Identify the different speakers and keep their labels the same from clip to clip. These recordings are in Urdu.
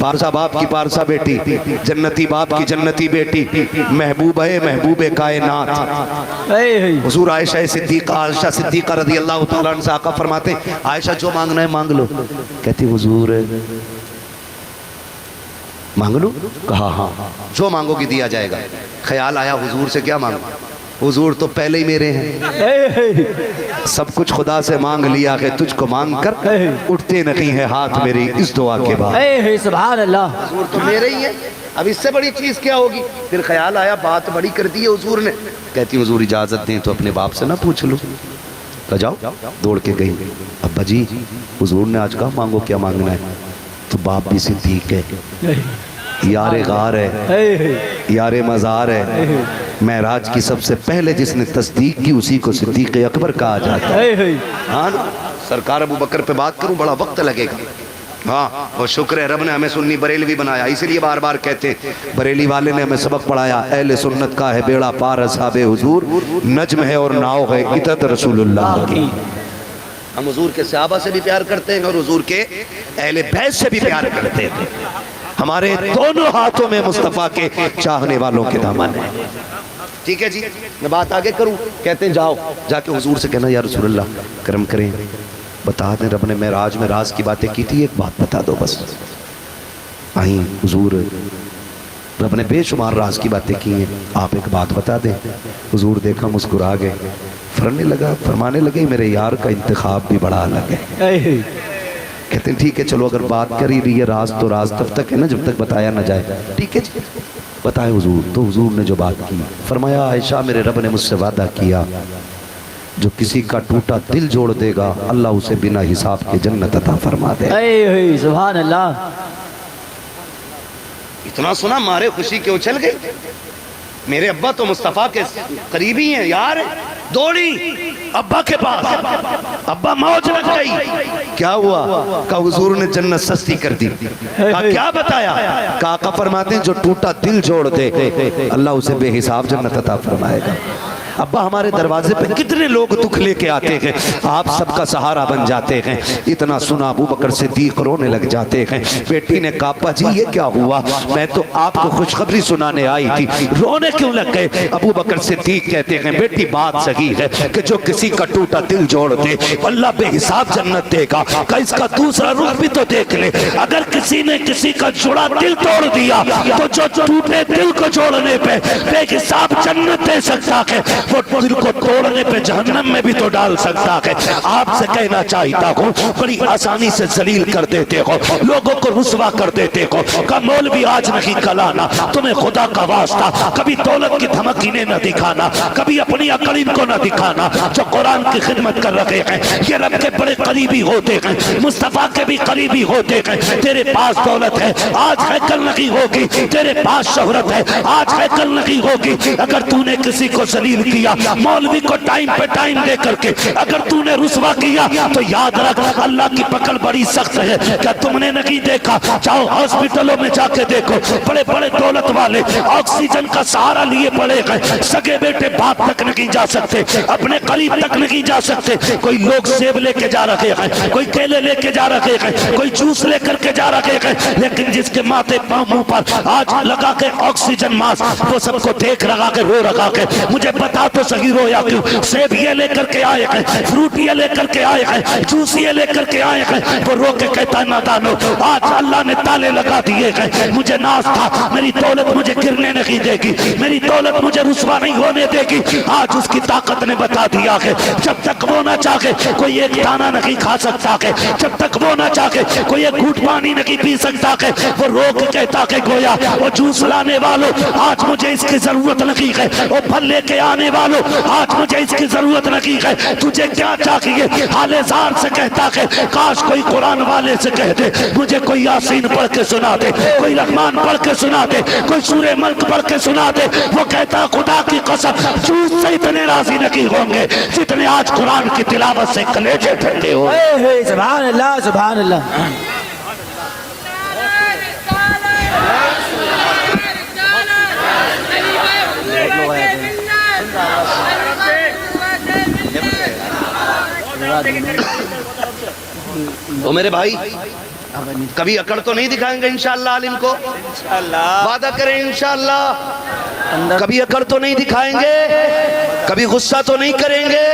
Speaker 1: پارسا باپ کی پارسا بیٹی، جنتی باپ کی جنتی بیٹی، محبوب ہے محبوب کائنات۔ حضور عائشہ صدیقہ رضی اللہ تعالیٰ عنہ سے آقا فرماتے ہیں عائشہ جو مانگنا ہے مانگ لو۔ کہتی حضور مانگ لو؟ کہا ہاں جو مانگو گی دیا جائے گا۔ خیال آیا حضور سے کیا مانگو؟ حضور تو پہلے ہی میرے ہیں، سب کچھ خدا سے مانگ لیا کہ تجھ کو مانگ کر اٹھتے نہیں ہیں ہاتھ میری اس دعا کے بعد۔
Speaker 2: سبحان اللہ،
Speaker 1: حضور تو میرے ہی ہیں، اب اس سے بڑی چیز کیا ہوگی؟ پھر خیال آیا بات بڑی کر دی ہے حضور نے۔ کہتی حضور اجازت دیں تو اپنے باپ سے نہ پوچھ لو۔ کہا جاؤ، دوڑ کے گئی، ابا جی حضور نے آج کہا مانگو کیا مانگنا ہے؟ تو باپ بھی صدیق ہے، یار غار ہے، یار مزار ہے، معراج کی سب سے پہلے جس نے تصدیق کی اسی کو صدیق اکبر کہا جاتا ہے۔ ہاں سرکار ابو بکر پہ بات کروں بڑا وقت لگے گا۔ ہاں وہ شکر ہے رب نے ہمیں سنی بریلوی بنایا، اس لیے بار بار کہتے ہیں بریلی والے نے ہمیں سبق پڑھایا، اہل سنت کا ہے بیڑا پار اصحاب حضور، نجم ہے اور ناؤ ہے عدت رسول اللہ کی۔ ہم حضور کے صحابہ سے بھی پیار کرتے ہیں اور حضور کے اہل بیت سے بھی پیار کرتے ہیں۔ ہمارے دونوں ہاتھوں میں مصطفیٰ کے چاہنے والوں کے دامن ہیں۔ ٹھیک ہے جی، میں بات آگے کروں۔ کہتے ہیں جاؤ جا کے حضور سے کہنا یا رسول اللہ کرم کریں، بتا دیں رب نے معراج میں راز کی باتیں کی تھی، ایک بات بتا دو بس۔ آئیں حضور، رب نے بے شمار راز کی باتیں کی ہیں، آپ ایک بات بتا دیں۔ حضور دیکھا مسکرا گئے، فرمانے لگے میرے یار کا انتخاب بھی بڑا الگ ہے۔ کہتے ہیں ٹھیک ہے چلو اگر بات کر ہی رہی ہے راز تو راز تب تک ہے نا جب تک بتایا نہ جائے۔ ٹھیک ہے جی بتائے حضور۔ تو حضور نے جو بات کی فرمایا عائشہ میرے رب نے مجھ سے وعدہ کیا جو کسی کا ٹوٹا دل جوڑ دے گا اللہ اسے بنا حساب کے جنت عطا فرما دے۔
Speaker 2: سبحان اللہ،
Speaker 1: اتنا سنا مارے خوشی کے اچھل گئے۔ میرے ابا تو مصطفیٰ کے قریبی ہیں یار، دوڑی ابا کے پاس، ابا موج لگ گئی۔ کیا ہوا؟ کہا حضور نے جنت سستی کر دی۔ کہا کیا بتایا؟ کہا آقا فرماتے ہیں جو ٹوٹا دل جوڑ دے اللہ اسے بے حساب جنت عطا فرمائے گا۔ ابا ہمارے دروازے پہ کتنے لوگ دکھ لے کے آتے ہیں، آپ سب کا سہارا بن جاتے ہیں۔ اتنا سنا ابو بکر صدیق رونے لگ جاتے ہیں۔ بیٹی نے کہا ابا جی یہ کیا ہوا؟ میں تو آپ کو خوشخبری سنانے آئی تھی، رونے کیوں لگ گئے؟ ابو بکر صدیق کہتے ہیں بیٹی بات صحیح ہے کہ جو کسی کا ٹوٹا دل جوڑ دے اللہ بے حساب جنت دے گا۔ کہ اس کا دوسرا رخ بھی تو دیکھ لے، اگر کسی نے کسی کا جڑا دل توڑ دیا تو جو ٹوٹے دل کو جوڑنے پہ بے حساب جنت دے سکتا ہے، وہ دل کو توڑنے پہ جہنم میں بھی تو ڈال سکتا ہے۔ آپ سے کہنا چاہتا ہوں بڑی آسانی سے ذلیل کر دیتے ہو، لوگوں کو رسوا کر دیتے ہو۔ کہ مولوی آج نہیں کل آنا، تمہیں خدا کا واسطہ کبھی دولت کی دھمکینے نہ دکھانا، کبھی اپنی عقل ان کو نہ دکھانا۔ جو قرآن کی خدمت کر رہے ہیں یہ رب کے بڑے قریبی ہوتے ہیں، مصطفیٰ کے بھی قریبی ہوتے ہیں۔ تیرے پاس دولت ہے آج ہے کل نہیں ہوگی، تیرے پاس شہرت ہے آج ہے کل نہیں ہوگی۔ اگر تو نے کسی کو ذلیل کیا مولوی کو ٹائم پہ ٹائم دے کر کے اگر تو نے رسوا کیا تو یاد رکھ اللہ کی پکڑ بڑی سخت ہے۔ کیا تم نے نہیں دیکھا؟ جاؤ ہاسپٹلوں میں جا کے دیکھو، بڑے بڑے دولت والے آکسیجن کا سہارا لیے پڑے گئے، سگے بیٹے باپ تک نہیں جا سکتے، اپنے قریب تک نہیں جا سکتے۔ کوئی لوگ سیب لے کے جا رہے ہیں، کوئی کیلے لے کے جا رہے ہیں، کوئی جوس لے کر کے جا رہے ہیں، لیکن جس کے ماتھے منہ پر آج لگا کے آکسیجن ماسک وہ سب کو دیکھ رہا کہ رو رہا کہ مجھے بتا تو صحیح رویا کیوں؟ سیب یہ لے کر کے آئے ہیں، فروٹ یہ لے کر کے آئے ہیں، جوس یہ لے کر کے آئے ہیں۔ وہ رو کے کہتا ہے نادانو آج اللہ نے تالے لگا دیے ہیں، مجھے ناز تھا میری دولت مجھے گرنے نہیں دے گی، میری دولت مجھے رسوا نہیں ہونے دے گی۔ آج اس کی طاقت نے بتا دیا کہ جب تک وہ نہ چاہے کوئی ایک دانہ نہیں کھا سکتا ہے، جب تک وہ نہ چاہے کوئی ایک گھوٹ پانی نہیں پی سکتا ہے۔ وہ رو کے کہتا کہ گویا وہ جوس لانے والوں آج مجھے اس کی ضرورت نہیں ہے، وہ پھل لے کے آنے والوں آج مجھے اس کی ضرورت نہیں ہے، تجھے کیا چاہیے؟ حال زار سے کہتا ہے کاش کوئی قرآن والے سے کہہ دے مجھے کوئی یاسین پڑھ کے سنا دے، کوئی رحمان پڑھ کے سنا دے، کوئی سورہ ملک پڑھ کے سنا دے۔ وہ کہتا خدا کی قسم جوس سے اتنے راضی نہیں ہوں گے جتنے آج قرآن کی تلاوت سے کلیجے ٹھنڈے ہو۔
Speaker 2: سبحان اللہ سبحان اللہ۔
Speaker 1: تو میرے بھائی کبھی اکڑ تو نہیں دکھائیں گے انشاءاللہ عالم کو؟ وعدہ کریں انشاءاللہ. کبھی اکڑ تو نہیں دکھائیں گے؟ کبھی غصہ تو نہیں کریں گے؟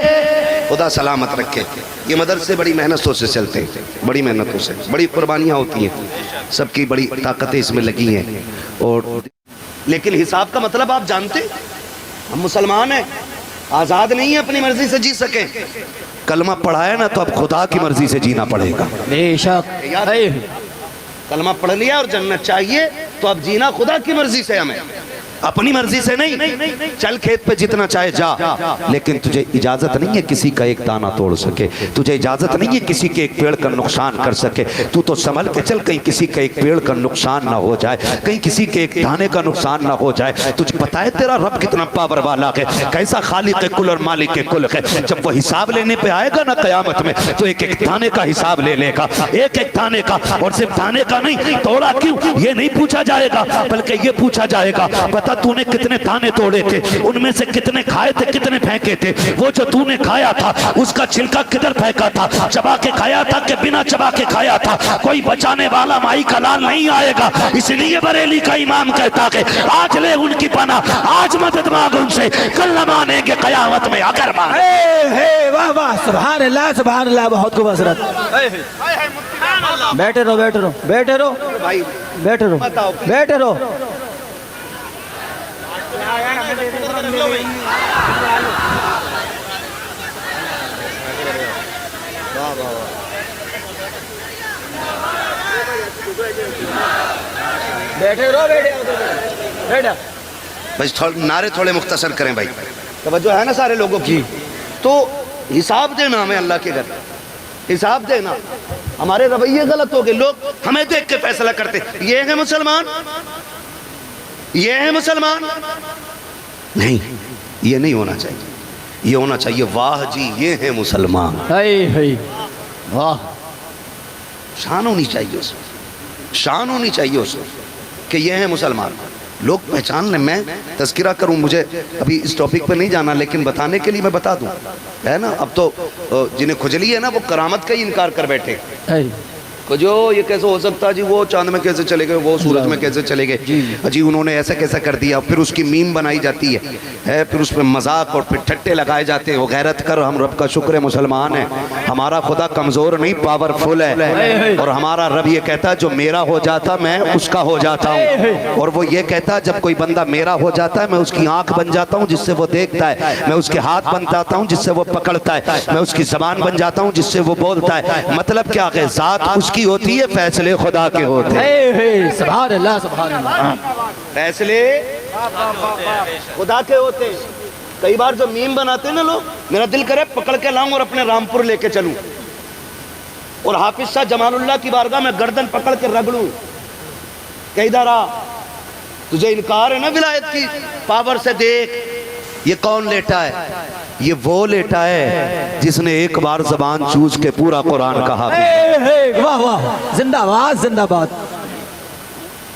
Speaker 1: خدا سلامت رکھے. یہ مدرسے بڑی محنتوں سے چلتے ہیں, بڑی محنتوں سے, بڑی قربانیاں ہوتی ہیں, سب کی بڑی طاقتیں اس میں لگی ہیں. اور لیکن حساب کا مطلب آپ جانتے ہیں؟ ہم مسلمان ہیں, آزاد نہیں ہیں اپنی مرضی سے جی سکیں. کلمہ پڑھا ہے نا تو اب خدا کی مرضی سے جینا پڑے گا.
Speaker 2: بے شک.
Speaker 1: کلمہ پڑھ لیا اور جنت چاہیے تو اب جینا خدا کی مرضی سے ہمیں, اپنی مرضی سے نہیں. چل کھیت پہ جتنا چاہے جا, لیکن تجھے اجازت نہیں ہے کسی کا ایک دانہ توڑ سکے, تجھے اجازت نہیں ہے کسی کے ایک پیڑ کا نقصان کر سکے. تو سنبھل کے چل, کہیں کسی کا ایک پیڑ کا نقصان نہ ہو جائے, کہیں کسی کے ایک دانے کا نقصان نہ ہو جائے. تجھے پتا ہے تیرا رب کتنا پاور والا ہے, کیسا خالق کل اور مالک کل ہے. جب وہ حساب لینے پہ آئے گا نا قیامت میں, تو ایک ایک دانے کا حساب لے لے گا, ایک ایک دانے کا. اور صرف دانے کا نہیں, توڑا کیوں یہ نہیں پوچھا جائے گا, بلکہ یہ پوچھا جائے گا تو نے کتنے دانے توڑے تھے, ان میں سے کتنے کھائے تھے, کتنے پھینکے تھے. وہ جو تو نے کھایا تھا اس کا چھلکا کدھر پھینکا تھا, چبا کے کھایا تھا کہ بنا چبا کے کھایا تھا. کوئی بچانے والا مائی کا لال نہیں آئے گا. اس لیے بریلی کا امام کہتا کہ آج لے ان کی پناہ, آج مدد مانگ ان سے, کل نہ مانیں گے قیامت میں اگر مانیں.
Speaker 2: واہ واہ, سبحان اللہ سبحان اللہ, بہت خوب حضرت. بیٹھے رہو بیٹھے رہو بیٹھے رہو بیٹھے رہو بیٹھے رہو. بیٹھے رہو بیٹھے.
Speaker 1: بس نعرے تھوڑے مختصر کریں بھائی, توجہ ہے نا سارے لوگوں کی. تو حساب دینا ہمیں اللہ کے گھر, حساب دینا. ہمارے رویے غلط ہو گئے, لوگ ہمیں دیکھ کے فیصلہ کرتے یہ ہے مسلمان, یہ ہے مسلمان. نہیں, یہ نہیں ہونا چاہیے. یہ ہونا چاہیے واہ جی یہ ہے مسلمان.
Speaker 2: واہ,
Speaker 1: شان ہونی چاہیے اس میں, شان ہونی چاہیے اس میں کہ یہ ہے مسلمان. لوگ پہچان لیں. میں تذکرہ کروں, مجھے ابھی اس ٹاپک پہ نہیں جانا, لیکن بتانے کے لیے میں بتا دوں, ہے نا. اب تو جنہیں کھجلی ہے نا وہ کرامت کا ہی انکار کر بیٹھے جو یہ کیسے ہو سکتا جی, وہ چاند میں کیسے چلے گئے, وہ سورج میں کیسے چلے گئے جی, انہوں نے ایسا کیسا کر دیا. پھر اس کی میم بنائی جاتی ہے, پھر اس پہ مذاق اور پھر ٹھٹے لگائے جاتے ہیں. وہ غیرت کر, ہم رب کا شکر ہے مسلمان ہیں, ہمارا خدا کمزور نہیں پاورفل ہے. اور ہمارا رب یہ کہتا جو میرا ہو جاتا میں اس کا ہو جاتا ہوں. اور وہ یہ کہتا جب کوئی بندہ میرا ہو جاتا ہے میں اس کی آنکھ بن جاتا ہوں جس سے وہ دیکھتا ہے, میں اس کے ہاتھ بن جاتا ہوں جس سے وہ پکڑتا ہے, میں اس کی زبان بن جاتا ہوں جس سے وہ بولتا ہے. مطلب کیا ہے, ذات اس کی ہوتی ہے, فیصلے خدا کے ہوتے ہیں.
Speaker 2: سبحان اللہ سبحان اللہ,
Speaker 1: فیصلے خدا کے ہوتے ہیں. کئی بار جو میم بناتے ہیں نا لوگ, میرا دل کرے پکڑ کے لاؤں اور اپنے رامپور لے کے چلوں اور حافظ شاہ جمال اللہ کی بارگاہ میں گردن پکڑ کے رگڑوں کہ ادھر آ, تجھے انکار ہے نا ولایت کی پاور سے, دیکھ یہ کون لیٹا ہے, یہ وہ لیٹا ہے جس نے ایک بار زبان چوز کے پورا قرآن کہا.
Speaker 2: واہ واہ, زندہ باد زندہ باد.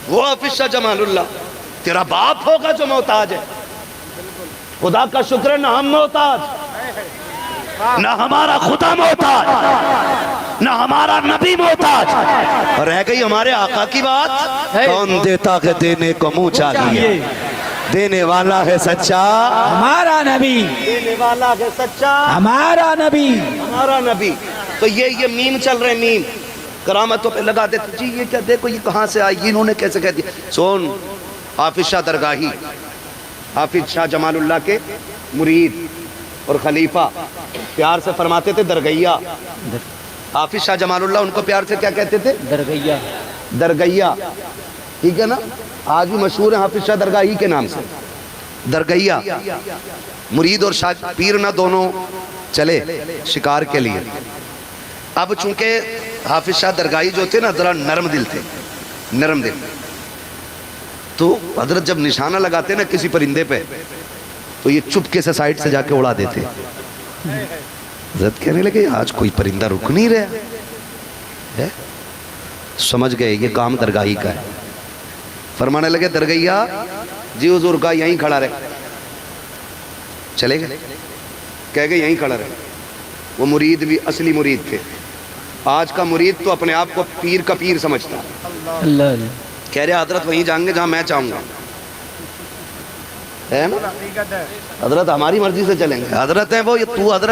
Speaker 1: وہ حافظ شاہ جمال اللہ تیرا باپ ہوگا جو محتاج ہے. خدا کا شکر ہے نہ ہم محتاج, نہ ہمارا خدا محتاج, نہ ہمارا نبی محتاج. رہ گئی ہمارے آقا کی بات, کون دیتا کہ دینے کو منہ چاہیے, دینے والا ہے سچا
Speaker 2: ہمارا نبی,
Speaker 1: دینے والا ہے سچا
Speaker 2: ہمارا نبی,
Speaker 1: ہمارا نبی. تو یہ میم چل رہے, میم کرامتوں پہ لگا دیتے جی یہ کیا, دیکھو یہ کہاں سے آئی, انہوں نے کیسے کہہ دیا. سون حافظ شاہ درگاہی, حافظ شاہ جمال اللہ کے مرید اور خلیفہ, پیار سے فرماتے تھے درگیا. حافظ شاہ جمال اللہ ان کو پیار سے کیا کہتے تھے,
Speaker 2: درگیا.
Speaker 1: درگیا, ٹھیک ہے نا. آج بھی مشہور ہے حافظ شاہ درگاہی کے نام سے, درگیا. مرید اور شاہ پیر نہ دونوں چلے شکار کے لیے. اب چونکہ حافظ شاہ درگاہی جو تھے نا ذرا نرم دل تھے, نرم دل, تو حضرت جب نشانہ لگاتے نا کسی پرندے پہ تو یہ چپکے سے سائیڈ سے جا کے اڑا دیتے. حضرت کہنے لگے آج کوئی پرندہ رک نہیں رہا, سمجھ گئے یہ کام درگاہی کا ہے. فرمانے لگے درگیا جی حضور کا یہیں کھڑا رہے, چلے گئے, کہہ گئے یہیں کھڑا رہے. وہ مرید بھی اصلی مرید تھے, آج کا مرید تو اپنے آپ کو پیر کا پیر سمجھتا ہے.
Speaker 2: اللہ اللہ.
Speaker 1: کہہ رہے حضرت وہیں جائیں گے جہاں میں چاہوں گا. ہے نا حضرت ہماری مرضی سے چلیں گے. حضرت ہیں وہ, تو حضرت